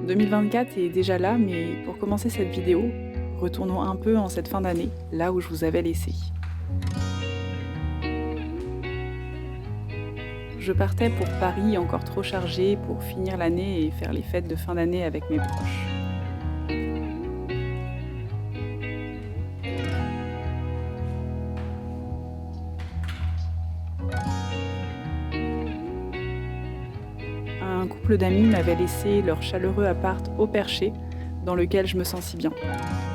2024 est déjà là, mais pour commencer cette vidéo, retournons un peu en cette fin d'année, là où je vous avais laissé. Je partais pour Paris encore trop chargée pour finir l'année et faire les fêtes de fin d'année avec mes proches. Un couple d'amis m'avait laissé leur chaleureux appart au Perché, dans lequel je me sens si bien.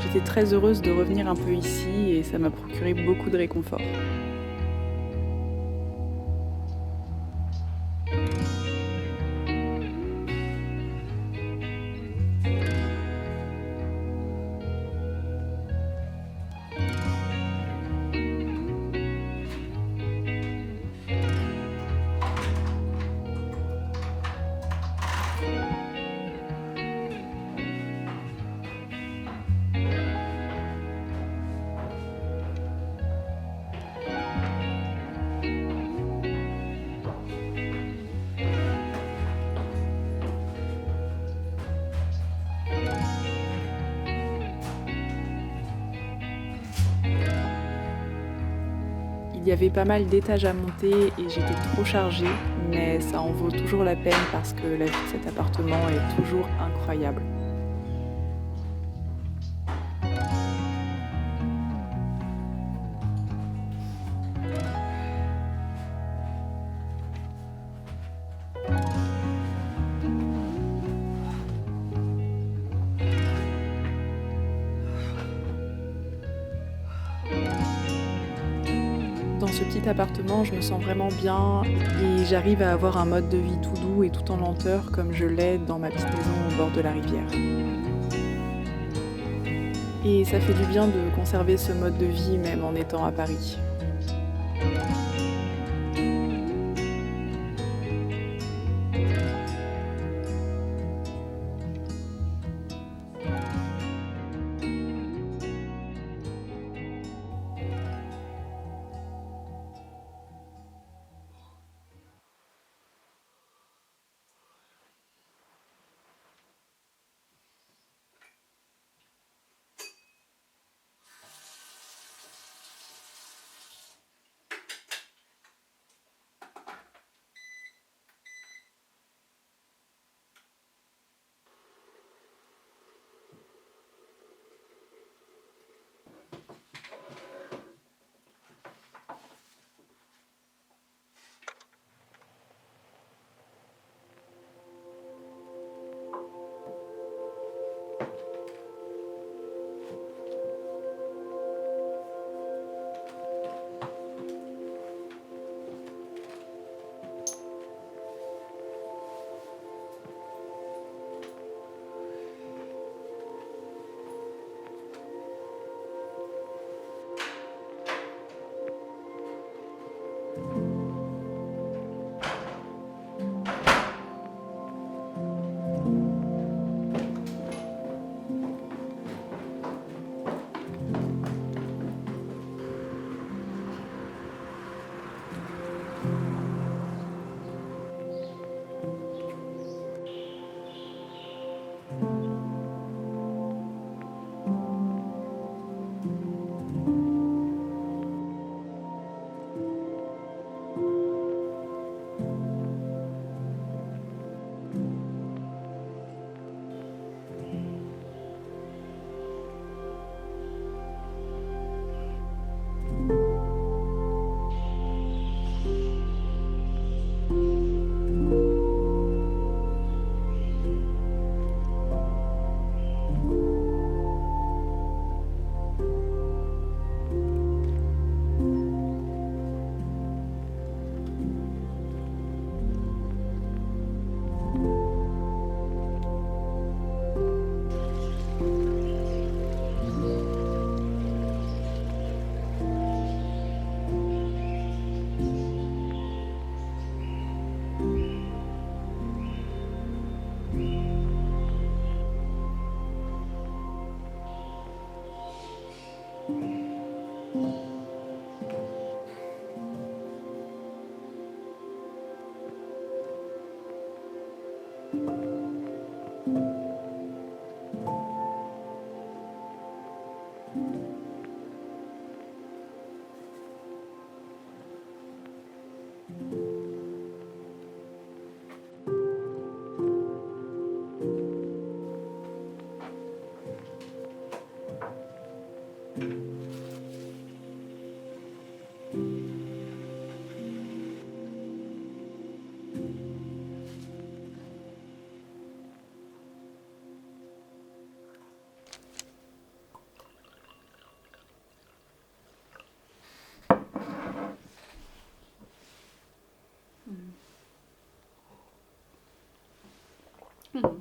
J'étais très heureuse de revenir un peu ici et ça m'a procuré beaucoup de réconfort. Il y avait pas mal d'étages à monter et j'étais trop chargée, mais ça en vaut toujours la peine parce que la vue de cet appartement est toujours incroyable. Dans ce petit appartement, je me sens vraiment bien et j'arrive à avoir un mode de vie tout doux et tout en lenteur comme je l'ai dans ma petite maison au bord de la rivière. Et ça fait du bien de conserver ce mode de vie même en étant à Paris.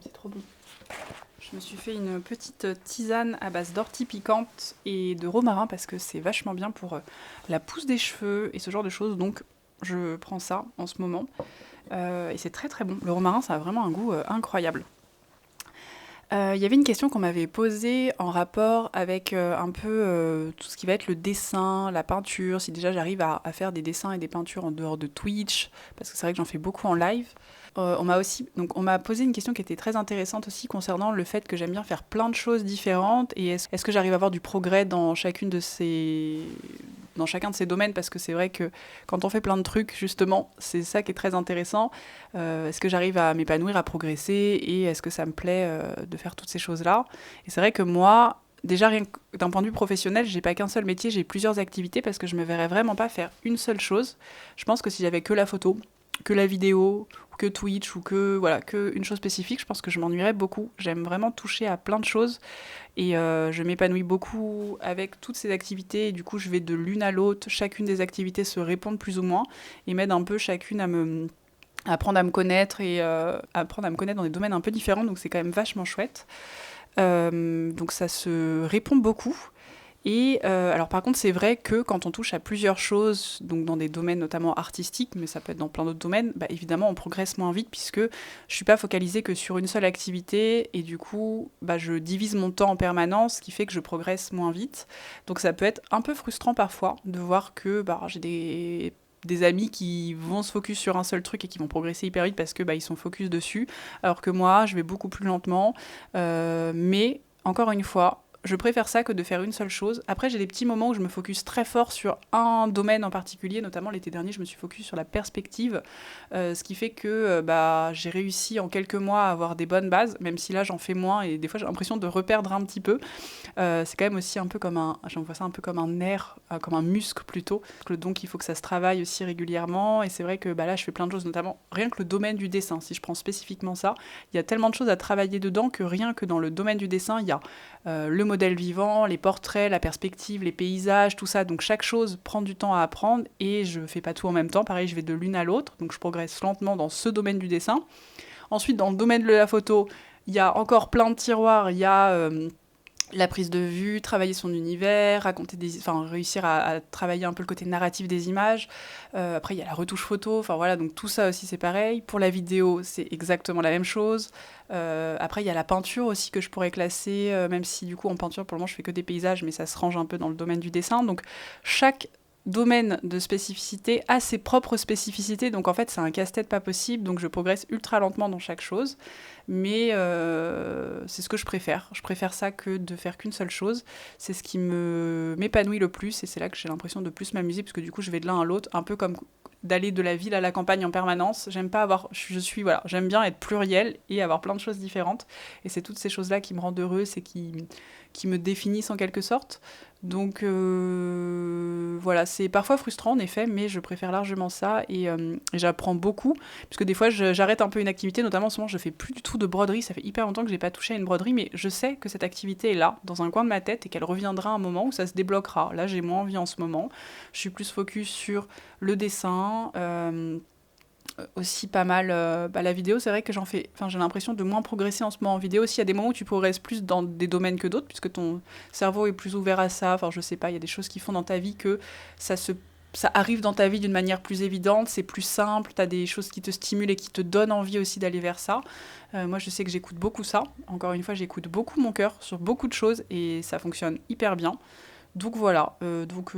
C'est trop bon. Je me suis fait une petite tisane à base d'ortie piquante et de romarin parce que c'est vachement bien pour la pousse des cheveux et ce genre de choses. Donc je prends ça en ce moment et c'est très très bon. Le romarin, ça a vraiment un goût incroyable. Il y avait une question qu'on m'avait posée en rapport avec un peu tout ce qui va être le dessin, la peinture, si déjà j'arrive à faire des dessins et des peintures en dehors de Twitch, parce que c'est vrai que j'en fais beaucoup en live. On m'a posé une question qui était très intéressante aussi concernant le fait que j'aime bien faire plein de choses différentes et est-ce que j'arrive à avoir du progrès dans chacun de ces domaines, parce que c'est vrai que quand on fait plein de trucs, justement, c'est ça qui est très intéressant. Est-ce que j'arrive à m'épanouir, à progresser et est-ce que ça me plaît de faire toutes ces choses-là? Et c'est vrai que moi, déjà, rien que d'un point de vue professionnel, j'ai pas qu'un seul métier, j'ai plusieurs activités parce que je me verrais vraiment pas faire une seule chose. Je pense que si j'avais que la photo, que la vidéo, que Twitch ou que une chose spécifique, je pense que je m'ennuierais beaucoup. J'aime vraiment toucher à plein de choses et je m'épanouis beaucoup avec toutes ces activités et du coup je vais de l'une à l'autre. Chacune des activités se répondent plus ou moins et m'aide un peu chacune à apprendre à me connaître et apprendre à me connaître dans des domaines un peu différents, donc c'est quand même vachement chouette. Donc ça se répond beaucoup. Et alors par contre, c'est vrai que quand on touche à plusieurs choses, donc dans des domaines notamment artistiques, mais ça peut être dans plein d'autres domaines, bah évidemment on progresse moins vite puisque je suis pas focalisée que sur une seule activité et du coup bah, je divise mon temps en permanence, ce qui fait que je progresse moins vite. Donc ça peut être un peu frustrant parfois de voir que bah, j'ai des amis qui vont se focus sur un seul truc et qui vont progresser hyper vite parce que bah, ils sont focus dessus, alors que moi je vais beaucoup plus lentement. Mais encore une fois, je préfère ça que de faire une seule chose. Après, j'ai des petits moments où je me focus très fort sur un domaine en particulier, notamment l'été dernier, je me suis focus sur la perspective, ce qui fait que bah, j'ai réussi en quelques mois à avoir des bonnes bases, même si là j'en fais moins et des fois j'ai l'impression de reperdre un petit peu. C'est quand même aussi un peu comme j'en vois ça un peu comme un nerf, comme un muscle plutôt. Donc il faut que ça se travaille aussi régulièrement et c'est vrai que bah, là je fais plein de choses, notamment rien que le domaine du dessin. Si je prends spécifiquement ça, il y a tellement de choses à travailler dedans que rien que dans le domaine du dessin, il y a le modèle vivant, les portraits, la perspective, les paysages, tout ça. Donc chaque chose prend du temps à apprendre et je fais pas tout en même temps. Pareil, je vais de l'une à l'autre. Donc je progresse lentement dans ce domaine du dessin. Ensuite, dans le domaine de la photo, il y a encore plein de tiroirs. Il y a la prise de vue, travailler son univers, réussir à travailler un peu le côté narratif des images. Après, il y a la retouche photo. Enfin voilà, donc tout ça aussi c'est pareil. Pour la vidéo, c'est exactement la même chose. Après, il y a la peinture aussi que je pourrais classer, même si du coup en peinture pour le moment je fais que des paysages, mais ça se range un peu dans le domaine du dessin. Donc chaque domaine de spécificité a ses propres spécificités, donc en fait c'est un casse-tête pas possible, donc je progresse ultra lentement dans chaque chose, mais c'est ce que je préfère. Je préfère ça que de faire qu'une seule chose, c'est ce qui m'épanouit le plus, et c'est là que j'ai l'impression de plus m'amuser, parce que du coup je vais de l'un à l'autre, un peu comme d'aller de la ville à la campagne en permanence. J'aime pas avoir, voilà, j'aime bien être pluriel et avoir plein de choses différentes, et c'est toutes ces choses-là qui me rendent heureuse et qui me définissent en quelque sorte. Donc voilà, c'est parfois frustrant en effet, mais je préfère largement ça et j'apprends beaucoup, puisque des fois j'arrête un peu une activité, notamment en ce moment je fais plus du tout de broderie, ça fait hyper longtemps que j'ai pas touché à une broderie, mais je sais que cette activité est là, dans un coin de ma tête, et qu'elle reviendra un moment où ça se débloquera. Là j'ai moins envie en ce moment, je suis plus focus sur le dessin, aussi pas mal la vidéo, c'est vrai que j'ai l'impression de moins progresser en ce moment en vidéo. Aussi il y a des moments où tu progresses plus dans des domaines que d'autres puisque ton cerveau est plus ouvert à ça, enfin je sais pas, il y a des choses qui font dans ta vie que ça arrive dans ta vie d'une manière plus évidente, c'est plus simple, t'as des choses qui te stimulent et qui te donnent envie aussi d'aller vers ça. Moi je sais que j'écoute beaucoup ça, encore une fois j'écoute beaucoup mon cœur sur beaucoup de choses et ça fonctionne hyper bien. Donc voilà,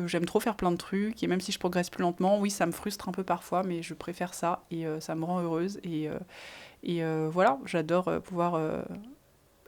j'aime trop faire plein de trucs, et même si je progresse plus lentement, oui, ça me frustre un peu parfois, mais je préfère ça, et ça me rend heureuse, et voilà, j'adore pouvoir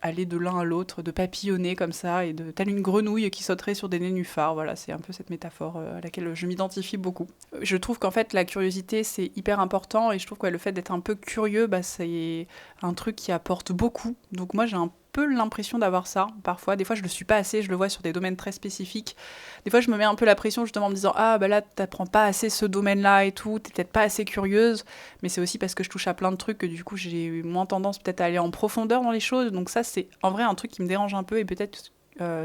aller de l'un à l'autre, de papillonner comme ça, et telle une grenouille qui sauterait sur des nénuphars. Voilà, c'est un peu cette métaphore à laquelle je m'identifie beaucoup. Je trouve qu'en fait, la curiosité, c'est hyper important, et je trouve que le fait d'être un peu curieux, c'est un truc qui apporte beaucoup. Donc moi, j'ai un peu l'impression d'avoir ça, parfois. Des fois, je le suis pas assez, je le vois sur des domaines très spécifiques. Des fois, je me mets un peu la pression, justement, en me disant « Ah, bah là, t'apprends pas assez ce domaine-là et tout, t'es peut-être pas assez curieuse. » Mais c'est aussi parce que je touche à plein de trucs que du coup, j'ai moins tendance peut-être à aller en profondeur dans les choses. Donc ça, c'est en vrai un truc qui me dérange un peu et peut-être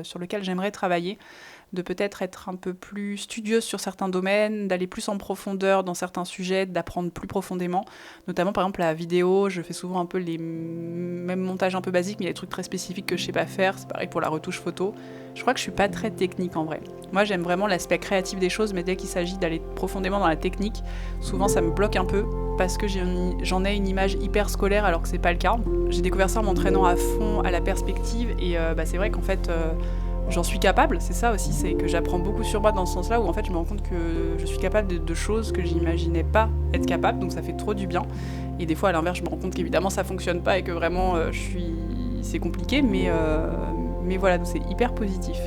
sur lequel j'aimerais travailler, de peut-être être un peu plus studieuse sur certains domaines, d'aller plus en profondeur dans certains sujets, d'apprendre plus profondément. Notamment, par exemple, la vidéo, je fais souvent un peu les mêmes montages un peu basiques, mais il y a des trucs très spécifiques que je sais pas faire. C'est pareil pour la retouche photo. Je crois que je suis pas très technique en vrai. Moi, j'aime vraiment l'aspect créatif des choses, mais dès qu'il s'agit d'aller profondément dans la technique, souvent ça me bloque un peu parce que j'en ai une image hyper scolaire alors que c'est pas le cas. J'ai découvert ça en m'entraînant à fond à la perspective et c'est vrai qu'en fait j'en suis capable, c'est ça aussi, c'est que j'apprends beaucoup sur moi dans ce sens-là où en fait je me rends compte que je suis capable de choses que j'imaginais pas être capable, donc ça fait trop du bien. Et des fois à l'inverse je me rends compte qu'évidemment ça fonctionne pas et que vraiment c'est compliqué, mais voilà, donc c'est hyper positif.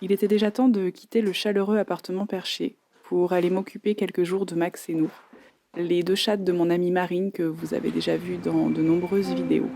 Il était déjà temps de quitter le chaleureux appartement perché pour aller m'occuper quelques jours de Max et Nour, les deux chattes de mon amie Marine que vous avez déjà vues dans de nombreuses vidéos.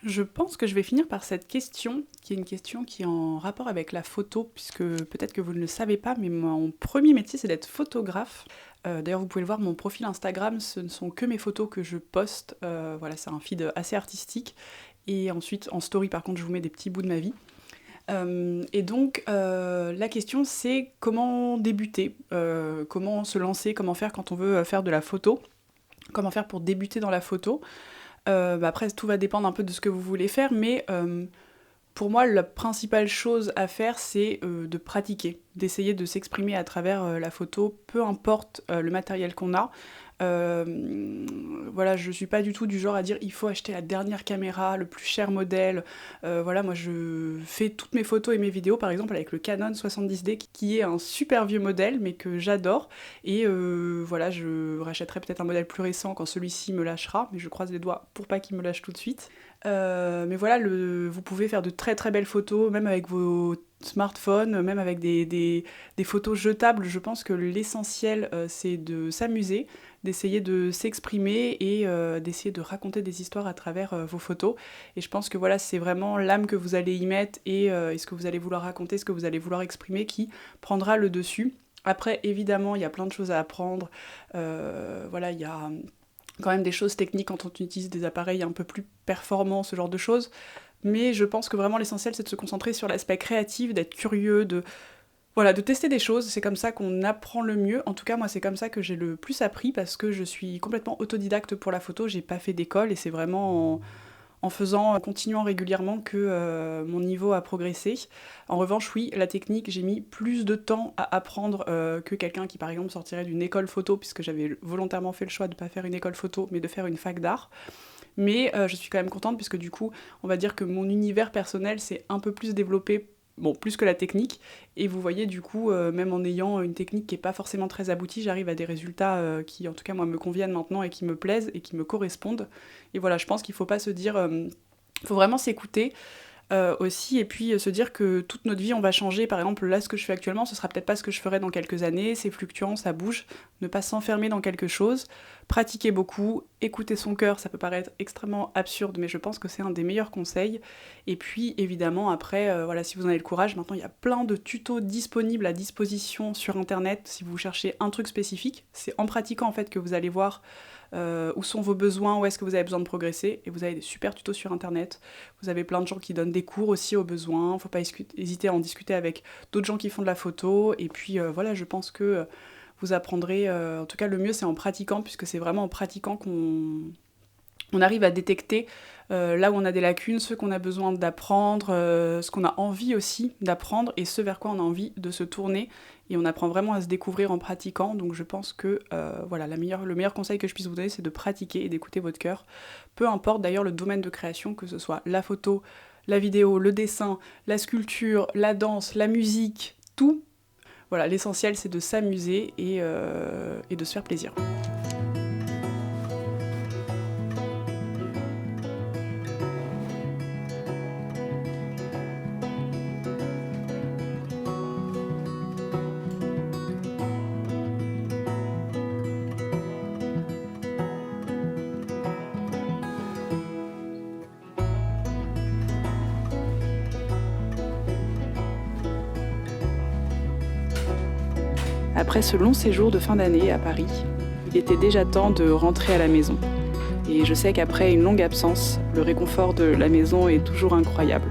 Je pense que je vais finir par cette question, qui est une question qui est en rapport avec la photo, puisque peut-être que vous ne le savez pas, mais mon premier métier, c'est d'être photographe. D'ailleurs, vous pouvez le voir, mon profil Instagram, ce ne sont que mes photos que je poste. Voilà, c'est un feed assez artistique. Et ensuite, en story, par contre, je vous mets des petits bouts de ma vie. Et donc, la question, c'est comment débuter, comment se lancer, comment faire quand on veut faire de la photo, comment faire pour débuter dans la photo. Après, tout va dépendre un peu de ce que vous voulez faire, mais pour moi, la principale chose à faire, c'est de pratiquer, d'essayer de s'exprimer à travers la photo, peu importe le matériel qu'on a. Voilà, je suis pas du tout du genre à dire il faut acheter la dernière caméra, le plus cher modèle. Voilà, moi je fais toutes mes photos et mes vidéos par exemple avec le Canon 70D qui est un super vieux modèle mais que j'adore. Et voilà, je rachèterai peut-être un modèle plus récent quand celui-ci me lâchera, mais je croise les doigts pour pas qu'il me lâche tout de suite. Mais voilà, vous pouvez faire de très très belles photos, même avec vos smartphones, même avec des photos jetables. Je pense que l'essentiel, c'est de s'amuser, d'essayer de s'exprimer et d'essayer de raconter des histoires à travers vos photos. Et je pense que voilà, c'est vraiment l'âme que vous allez y mettre et ce que vous allez vouloir raconter, ce que vous allez vouloir exprimer qui prendra le dessus. Après, évidemment, il y a plein de choses à apprendre. Voilà, il y a quand même des choses techniques quand on utilise des appareils un peu plus performants, ce genre de choses. Mais je pense que vraiment l'essentiel, c'est de se concentrer sur l'aspect créatif, d'être curieux, voilà, de tester des choses. C'est comme ça qu'on apprend le mieux. En tout cas, moi, c'est comme ça que j'ai le plus appris parce que je suis complètement autodidacte pour la photo. J'ai pas fait d'école et c'est vraiment en faisant, en continuant régulièrement que mon niveau a progressé. En revanche, oui, la technique, j'ai mis plus de temps à apprendre que quelqu'un qui, par exemple, sortirait d'une école photo, puisque j'avais volontairement fait le choix de ne pas faire une école photo, mais de faire une fac d'art. Mais je suis quand même contente, puisque du coup, on va dire que mon univers personnel s'est un peu plus développé, bon, plus que la technique, et vous voyez du coup, même en ayant une technique qui n'est pas forcément très aboutie, j'arrive à des résultats qui en tout cas moi me conviennent maintenant et qui me plaisent et qui me correspondent. Et voilà, je pense qu'il ne faut pas se dire, il faut vraiment s'écouter aussi, et puis se dire que toute notre vie on va changer. Par exemple là, ce que je fais actuellement, ce sera peut-être pas ce que je ferai dans quelques années, c'est fluctuant, ça bouge. Ne pas s'enfermer dans quelque chose, pratiquer beaucoup, écouter son cœur. Ça peut paraître extrêmement absurde, mais je pense que c'est un des meilleurs conseils. Et puis évidemment après, voilà, si vous en avez le courage, maintenant il y a plein de tutos disponibles à disposition sur internet. Si vous cherchez un truc spécifique, c'est en pratiquant en fait que vous allez voir où sont vos besoins, où est-ce que vous avez besoin de progresser, et vous avez des super tutos sur internet. Vous avez plein de gens qui donnent des cours aussi aux besoins. Faut pas hésiter à en discuter avec d'autres gens qui font de la photo. Et puis voilà, je pense que vous apprendrez, en tout cas le mieux c'est en pratiquant, puisque c'est vraiment en pratiquant qu'on arrive à détecter là où on a des lacunes, ce qu'on a besoin d'apprendre, ce qu'on a envie aussi d'apprendre et ce vers quoi on a envie de se tourner. Et on apprend vraiment à se découvrir en pratiquant. Donc je pense que voilà, le meilleur conseil que je puisse vous donner, c'est de pratiquer et d'écouter votre cœur. Peu importe d'ailleurs le domaine de création, que ce soit la photo, la vidéo, le dessin, la sculpture, la danse, la musique, tout. Voilà, l'essentiel c'est de s'amuser et de se faire plaisir. Après ce long séjour de fin d'année à Paris, il était déjà temps de rentrer à la maison. Et je sais qu'après une longue absence, le réconfort de la maison est toujours incroyable.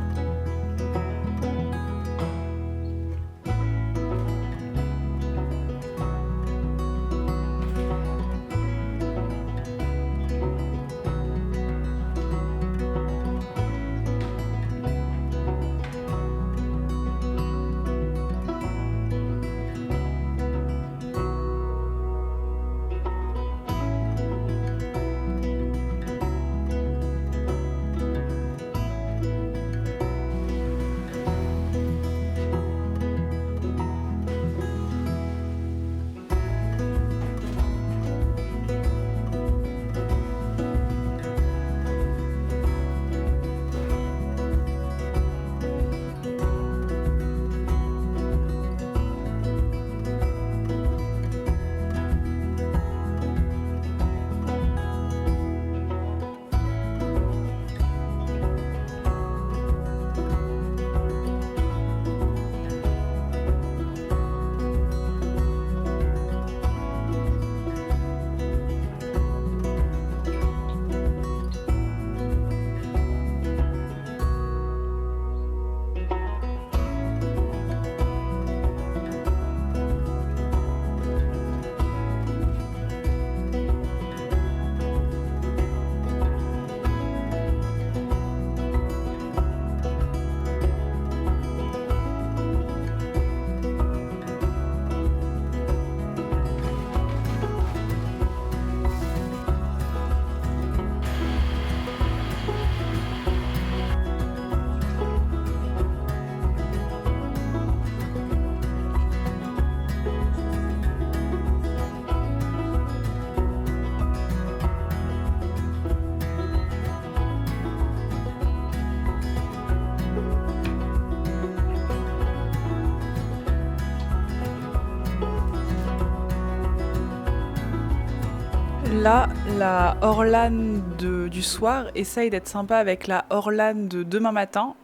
Là, la Orlane du soir essaye d'être sympa avec la Orlane de demain matin.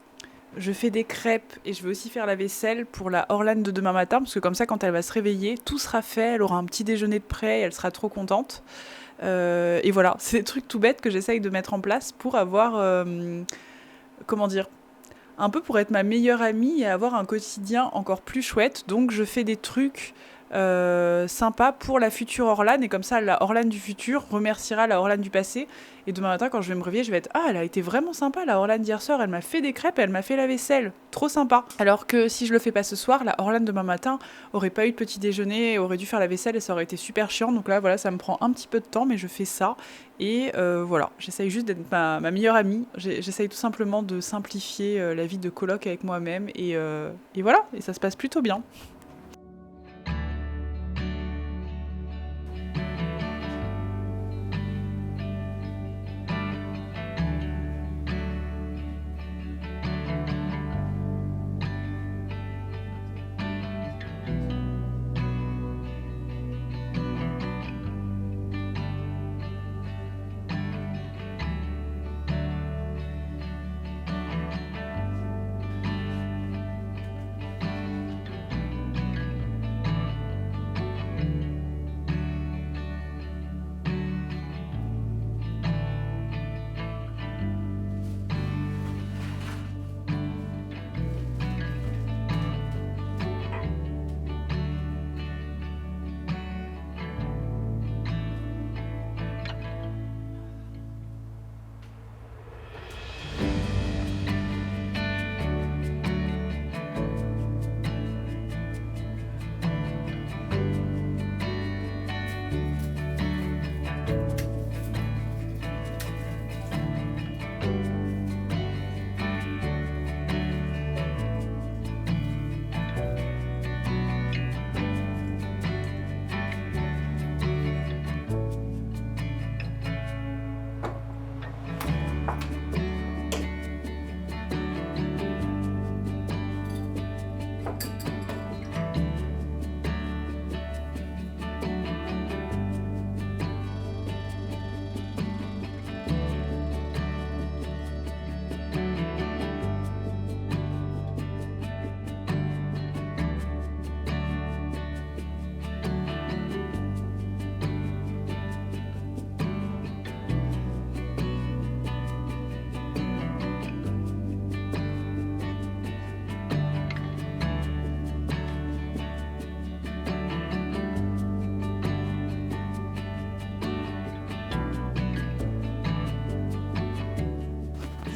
Je fais des crêpes et je vais aussi faire la vaisselle pour la Orlane de demain matin, parce que comme ça, quand elle va se réveiller, tout sera fait, elle aura un petit déjeuner de prêt et elle sera trop contente. Et voilà, c'est des trucs tout bêtes que j'essaye de mettre en place pour avoir, comment dire, un peu pour être ma meilleure amie et avoir un quotidien encore plus chouette. Donc je fais des trucs sympas pour la future Orlane, et comme ça la Orlane du futur remerciera la Orlane du passé. Et demain matin, quand je vais me réveiller, je vais être ah, elle a été vraiment sympa la Orlane d'hier soir, elle m'a fait des crêpes, elle m'a fait la vaisselle, trop sympa. Alors que si je le fais pas ce soir, la Orlane demain matin aurait pas eu de petit déjeuner, aurait dû faire la vaisselle et ça aurait été super chiant. Donc là voilà, ça me prend un petit peu de temps, mais je fais ça. Et voilà, j'essaye juste d'être ma meilleure amie. J'essaye tout simplement de simplifier la vie de coloc avec moi-même. Et voilà, et ça se passe plutôt bien.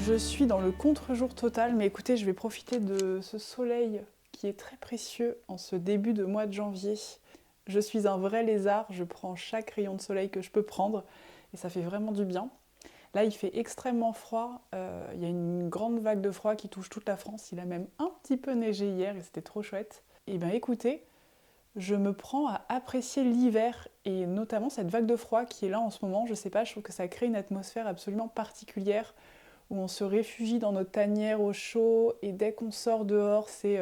Je suis dans le contre-jour total, mais écoutez, je vais profiter de ce soleil qui est très précieux en ce début de mois de janvier. Je suis un vrai lézard, je prends chaque rayon de soleil que je peux prendre et ça fait vraiment du bien. Là, il fait extrêmement froid, il y a une grande vague de froid qui touche toute la France, il a même un petit peu neigé hier et c'était trop chouette. Et bien écoutez, je me prends à apprécier l'hiver et notamment cette vague de froid qui est là en ce moment. Je sais pas, je trouve que ça crée une atmosphère absolument particulière où on se réfugie dans notre tanière au chaud et dès qu'on sort dehors, c'est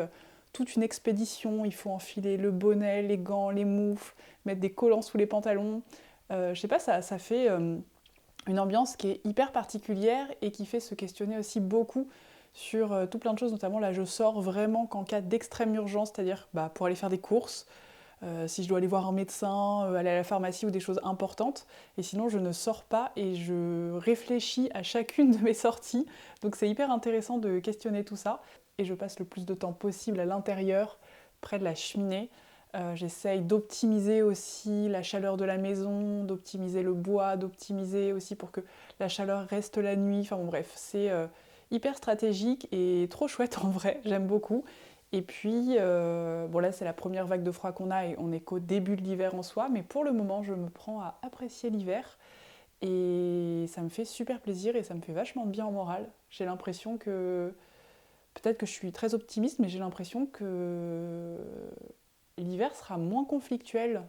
toute une expédition. Il faut enfiler le bonnet, les gants, les moufles, mettre des collants sous les pantalons. Je sais pas, ça fait une ambiance qui est hyper particulière et qui fait se questionner aussi beaucoup sur tout plein de choses. Notamment là, je sors vraiment qu'en cas d'extrême urgence, c'est-à-dire pour aller faire des courses, si je dois aller voir un médecin, aller à la pharmacie ou des choses importantes. Et sinon, je ne sors pas et je réfléchis à chacune de mes sorties. Donc c'est hyper intéressant de questionner tout ça. Et je passe le plus de temps possible à l'intérieur, près de la cheminée. J'essaye d'optimiser aussi la chaleur de la maison, d'optimiser le bois, d'optimiser aussi pour que la chaleur reste la nuit. Enfin bon, bref, c'est hyper stratégique et trop chouette en vrai, j'aime beaucoup. Et puis, bon là c'est la première vague de froid qu'on a et on n'est qu'au début de l'hiver en soi, mais pour le moment je me prends à apprécier l'hiver et ça me fait super plaisir et ça me fait vachement de bien au moral. J'ai l'impression que, peut-être que je suis très optimiste, mais j'ai l'impression que l'hiver sera moins conflictuel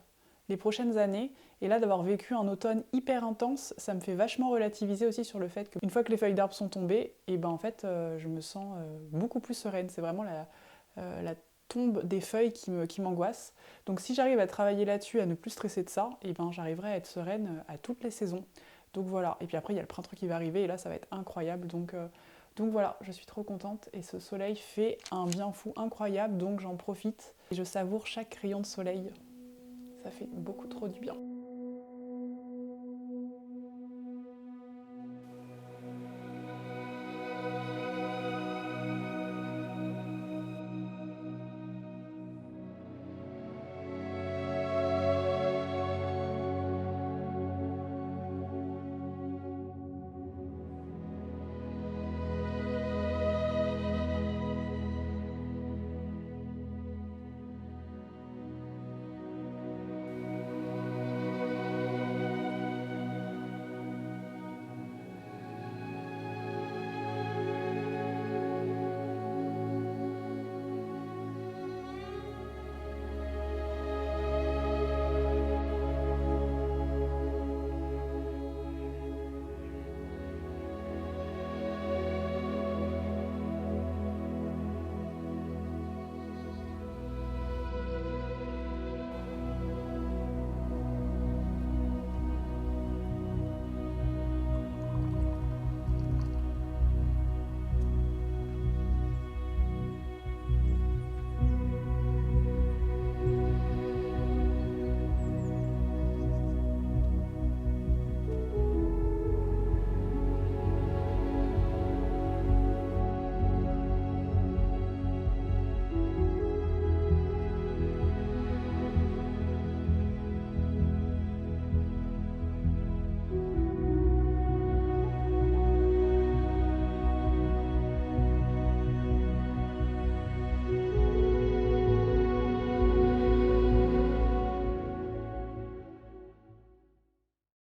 les prochaines années. Et là, d'avoir vécu un automne hyper intense, ça me fait vachement relativiser aussi sur le fait qu'une fois que les feuilles d'arbres sont tombées, et ben en fait, je me sens beaucoup plus sereine. C'est vraiment la tombent des feuilles qui m'angoissent. Donc si j'arrive à travailler là-dessus, à ne plus stresser de ça, et ben j'arriverai à être sereine à toutes les saisons. Donc voilà, et puis après il y a le printemps qui va arriver et là ça va être incroyable. Donc voilà, je suis trop contente et ce soleil fait un bien fou incroyable, donc j'en profite et je savoure chaque rayon de soleil. Ça fait beaucoup trop du bien.